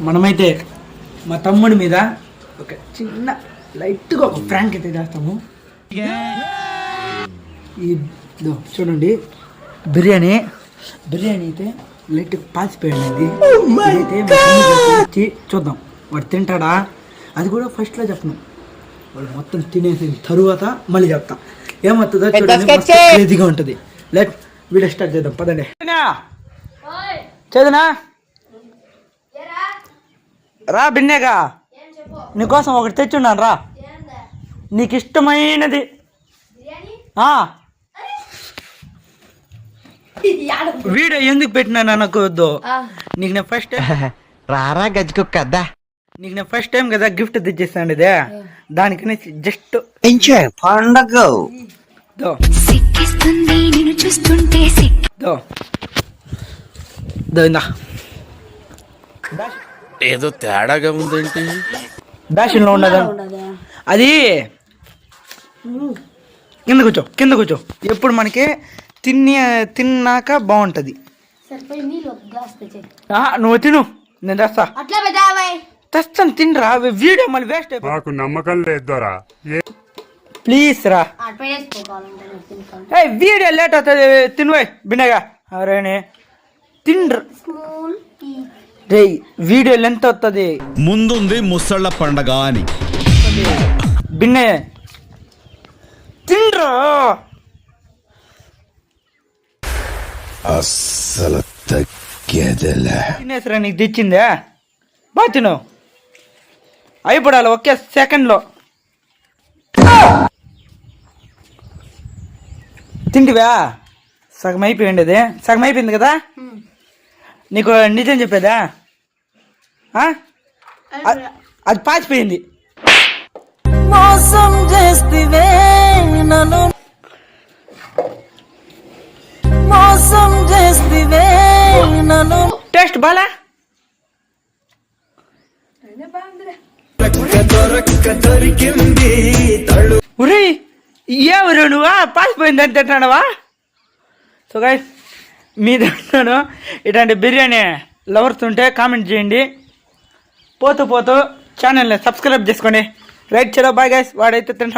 మనమైతే మా తమ్ముడి మీద ఒక చిన్న లైట్గా ఒక ఫ్రాంక్ అయితే చేస్తాము. ఇదో చూడండి, బిర్యానీ అయితే లైట్ పాసిపోయింది. ఇదైతే చూద్దాం వాడు తింటాడా, అది కూడా ఫస్ట్లో చెప్పను. వాడు మొత్తం తినేసిన తరువాత మళ్ళీ చెప్తాం ఏమవుతుందో చూడండి, ఈజీగా ఉంటుంది. లెట్ వీడియో స్టార్ట్ చేద్దాం, పదండి. చదునా రా బిన్నేగా, నీకోసం ఒకటి తెచ్చున్నాను రా, నీకు ఇష్టమైనది. వీడియో ఎందుకు పెట్టినా నాకు వద్దు, నీకు నేను ఫస్ట్ రారా గజ్జుకొక్కద్దా, నీకు నేను ఫస్ట్ టైం కదా గిఫ్ట్ తెచ్చేస్తాను. ఇదే దానికి జస్ట్ ఎంజాయ్ పండగ. ఏదో తేడాగా ఉందేంటి, బ్యాషన్లో ఉండదా అది. కింద కూర్చో ఎప్పుడు మనకి తిన్నాక బాగుంటది. నువ్వు తిను, నేను తెస్తాను, తినరా. వీడియో మళ్ళీ వేస్ట్ అయిపోయి, నాకు నమ్మకం లేదురా. ప్లీజ్ రా. వీడియో లేట్ అవుతుంది, తినవే బిన్నగా. అరేనే తినరా రే, వీడియో లెంత్ అవుతుంది. ముందుంది ముసళ్ళ పండగ అని బిన్నే తినరా. అస్సలు తగ్గేదిలే. తినేసరా, నీకు తెచ్చిందే బా తిను, అయిపోడాలి ఒకే సెకండ్లో. తింటివా? సగం అయిపోయింది, అది సగం అయిపోయింది కదా. నీకు నిజం చెప్పేదా, అది పాచిపోయింది. మోసం చేస్తివే నన్ను, మోసం చేస్తివే నన్ను. టేస్ట్ బాలా? ఒరే ఎవరు నువ్వా, పాసిపోయింది అని తింటానవా? సో గైస్, మీ తింటాను. ఇట్లాంటి బిర్యానీ లవర్స్ ఉంటే కామెంట్ చేయండి. పోతూ ఛానల్ని సబ్స్క్రైబ్ చేసుకోండి. రైట్, చలో బాయ్ గైస్. వాడైతే తింటా.